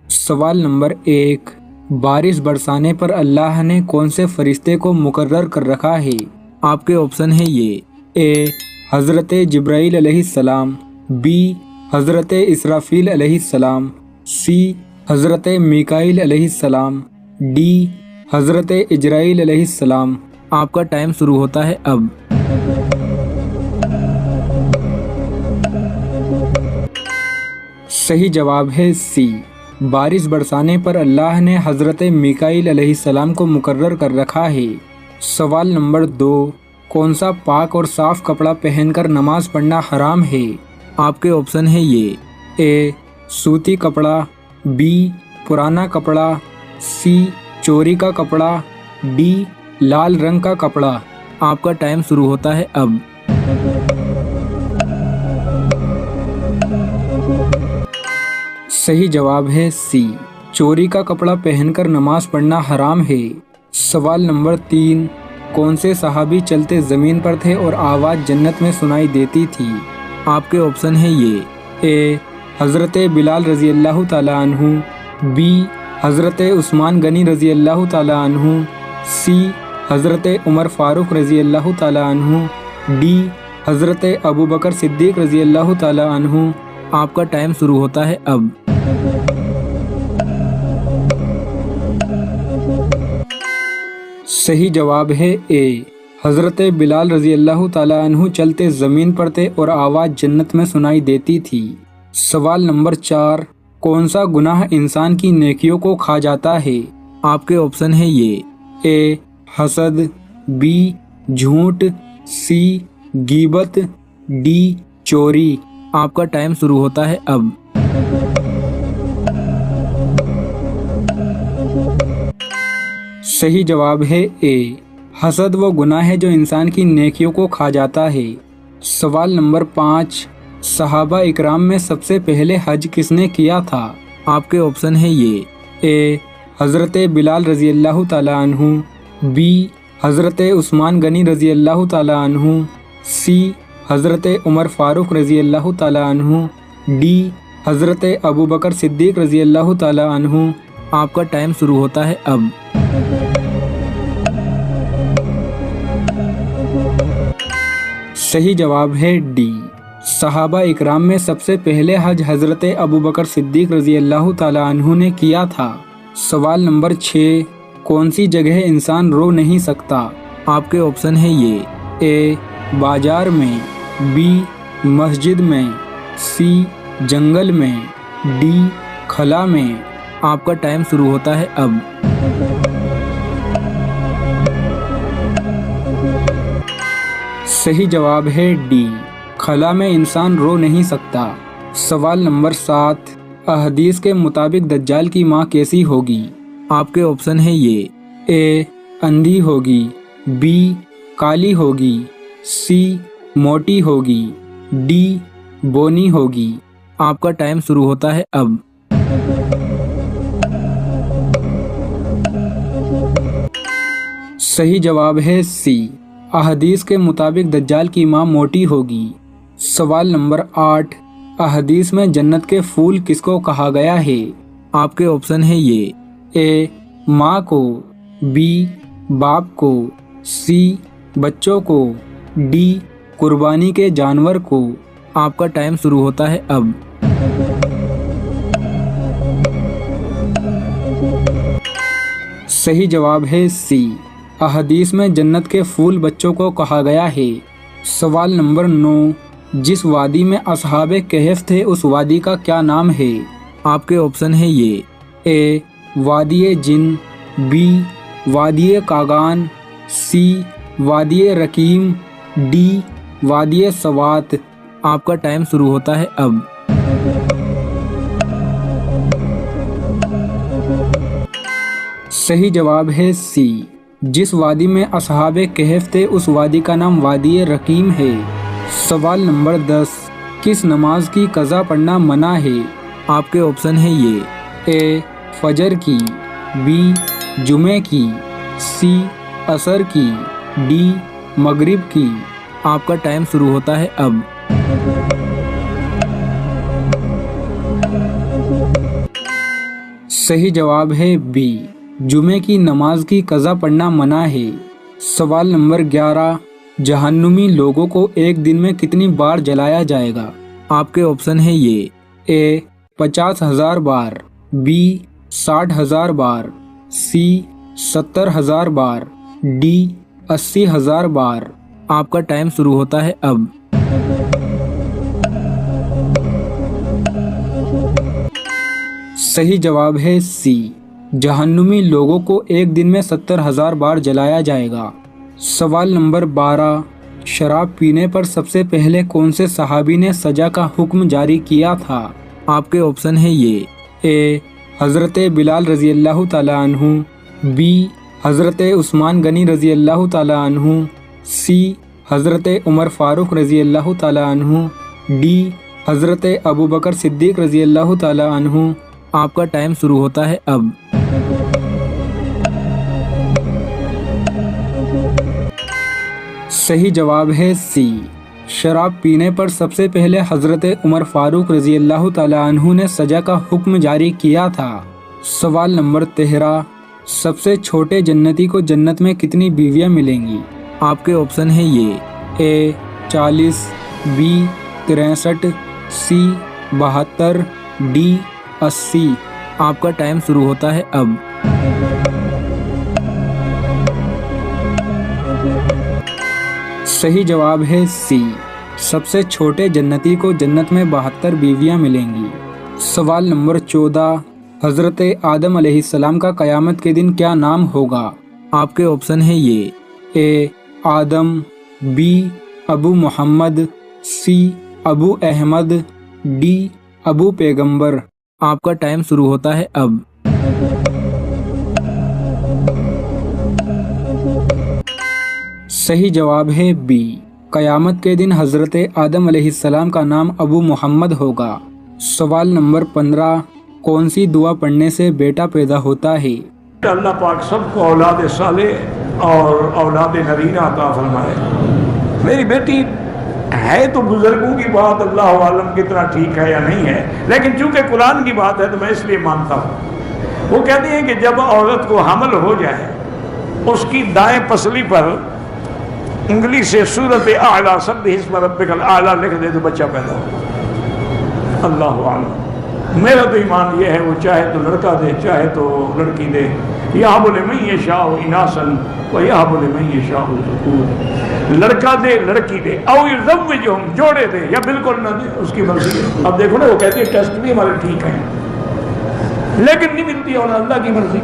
सवाल नंबर 1, बारिश बरसाने पर अल्लाह ने कौन से फरिश्ते को मुकर्रर कर रखा है? आपके ऑप्शन है ये ए हज़रत जिब्राइल अलैहिस्सलाम, बी हज़रत इसराफील अलैहिस्सलाम, सी हज़रत मीकाईल अलैहिस्सलाम, डी हज़रत इजराइल अलैहिस्सलाम। आपका टाइम शुरू होता है अब। सही जवाब है सी, बारिश बरसाने पर अल्लाह ने हज़रत मीकाईल अलैहिस्सलाम को मुकर्रर कर रखा है। सवाल नंबर 2, कौन सा पाक और साफ कपड़ा पहनकर नमाज पढ़ना हराम है? आपके ऑप्शन है ये ए सूती कपड़ा, बी पुराना कपड़ा, सी चोरी का कपड़ा, डी लाल रंग का कपड़ा। आपका टाइम शुरू होता है अब। सही जवाब है सी, चोरी का कपड़ा पहनकर नमाज पढ़ना हराम है। सवाल नंबर 3, कौन से सहाबी चलते ज़मीन पर थे और आवाज़ जन्नत में सुनाई देती थी? आपके ऑप्शन है ये ए हज़रत बिलाल रज़ी अल्लाह ताला अन्हु, बी हज़रत उस्मान गनी रज़ी अल्लाह ताला अन्हु, सी हज़रत उमर फ़ारूक रज़ी अल्लाह ताला अन्हु, डी हज़रत अबू बकर सिद्दीक़ रज़ी अल्लाह ताला अन्हु। आपका टाइम शुरू होता है अब। सही जवाब है ए हज़रत बिलाल रज़ी अल्लाह ताला अन्हु चलते ज़मीन पर थे और आवाज़ जन्नत में सुनाई देती थी। सवाल नंबर 4, कौन सा गुनाह इंसान की नेकियों को खा जाता है? आपके ऑप्शन है ये ए हसद, बी झूठ, सी गीबत, डी चोरी। आपका टाइम शुरू होता है अब। सही जवाब है ए हसद वो गुनाह है जो इंसान की नेकियों को खा जाता है। सवाल नंबर 5, सहाबा इकराम में सबसे पहले हज किसने किया था? आपके ऑप्शन है ये ए हज़रत बिलाल रज़ी अल्लाह ताला अन्हु, बी हज़रत उस्मान गनी रज़ी अल्लाह ताला अन्हु, सी हज़रत उमर फ़ारूक रज़ी अल्लाह ताला अन्हु, डी हज़रत अबू बकर सिद्दीक़ रज़ी अल्लाह ताला अन्हु। आपका टाइम शुरू होता है अब। सही जवाब है डी, सहाबा इकराम में सबसे पहले हज हज़रत अबू बकर सिद्दीक़ रज़ी अल्लाह ताला अन्हु ने किया था। सवाल नंबर 6, कौन सी जगह इंसान रो नहीं सकता? आपके ऑप्शन है ये ए बाजार में, बी मस्जिद में, सी जंगल में, डी खला में। आपका टाइम शुरू होता है अब। सही जवाब है डी, खला में इंसान रो नहीं सकता। सवाल नंबर 7, अहदीस के मुताबिक दज्जाल की माँ कैसी होगी? आपके ऑप्शन है ये ए अंधी होगी, बी काली होगी, सी मोटी होगी, डी बोनी होगी। आपका टाइम शुरू होता है अब। सही जवाब है सी, अहदीस के मुताबिक दज्जाल की माँ मोटी होगी। सवाल नंबर 8, अहदीस में जन्नत के फूल किसको कहा गया है? आपके ऑप्शन है ये ए माँ को, बी बाप को, सी बच्चों को, डी कुर्बानी के जानवर को। आपका टाइम शुरू होता है अब। सही जवाब है सी, अहदीस में जन्नत के फूल बच्चों को कहा गया है। सवाल नंबर 9, जिस वादी में असहाबे कहफ थे उस वादी का क्या नाम है? आपके ऑप्शन है ये ए वादिये जिन, बी वादिये कागान, सी वादिये रकीम, डी वादिये सवात। आपका टाइम शुरू होता है अब। सही जवाब है सी, जिस वादी में असहाबे कहफ थे उस वादी का नाम वादिये रकीम है। सवाल नंबर 10, किस नमाज की कज़ा पढ़ना मना है? आपके ऑप्शन है ये ए फजर की, बी जुमे की, सी असर की, डी मगरिब की। आपका टाइम शुरू होता है अब। صحیح جواب ہے بی، جمعے کی نماز کی قضا پڑھنا منع ہے۔ سوال نمبر 11، جہنمی لوگوں کو ایک دن میں کتنی بار جلایا جائے گا؟ آپ کے آپشن ہے یہ، اے 50,000 بار، be 60,000 bar, C 70,000 bar, D 80,000 بار۔ آپ کا ٹائم شروع ہوتا ہے اب۔ صحیح جواب ہے سی، جہنمی لوگوں کو ایک دن میں 70,000 بار جلایا جائے گا۔ سوال نمبر 12، شراب پینے پر سب سے پہلے کون سے صحابی نے سزا کا حکم جاری کیا تھا؟ آپ کے آپشن ہے یہ، اے حضرت بلال رضی اللہ تعالیٰ عنہ، بی حضرت عثمان غنی رضی اللہ تعالیٰ عنہ، سی حضرت عمر فاروق رضی اللہ تعالیٰ عنہ، ڈی حضرت ابو بکر صدیق رضی اللہ تعالیٰ عنہ۔ آپ کا ٹائم شروع ہوتا ہے اب۔ صحیح جواب ہے سی، شراب پینے پر سب سے پہلے حضرت عمر فاروق رضی اللہ تعالیٰ عنہ نے سزا کا حکم جاری کیا تھا۔ سوال نمبر 13، سب سے چھوٹے جنتی کو جنت میں کتنی بیویاں ملیں گی؟ آپ کے آپشن ہے یہ، اے 40، بی 63، سی 72، ڈی 80۔ آپ کا ٹائم شروع ہوتا ہے اب۔ صحیح جواب ہے سی، سب سے چھوٹے جنتی کو جنت میں 72 بیویاں ملیں گی۔ سوال نمبر 14، حضرت آدم علیہ السلام کا قیامت کے دن کیا نام ہوگا؟ آپ کے آپشن ہے یہ، اے آدم، بی ابو محمد، سی ابو احمد، ڈی ابو پیغمبر۔ آپ کا ٹائم شروع ہوتا ہے اب۔ صحیح جواب ہے بی، قیامت کے دن حضرت آدم علیہ السلام کا نام ابو محمد ہوگا۔ سوال نمبر 15، کون سی دعا پڑھنے سے بیٹا پیدا ہوتا ہے؟ اللہ پاک سب کو اولاد صالح اور اولاد نرینہ عطا فرمائے۔ میری بیٹی ہے تو بزرگوں کی بات اللہ عالم کتنا ٹھیک ہے یا نہیں ہے، لیکن چونکہ قرآن کی بات ہے تو میں اس لیے مانتا ہوں۔ وہ کہتی ہیں کہ جب عورت کو حمل ہو جائے، اس کی دائیں پسلی پر انگلی سے سورۃ اعلیٰ سبح اسم ربک الاعلیٰ لکھ دے تو بچہ پیدا ہو۔ اللہ عالم، میرا تو ایمان یہ ہے وہ چاہے تو لڑکا دے چاہے تو لڑکی دے، یہب لمن یشاء اناثا ویہب لمن یشاء الذکور، لڑکا دے لڑکی دے، او یزوجہم جوڑے دے یا بالکل نہ دے، اس کی مرضی ہے۔ اب دیکھو نا، وہ کہتے ہیں ٹیسٹ بھی ہمارے ٹھیک ہیں لیکن نہیں ملتی، اور اللہ کی مرضی۔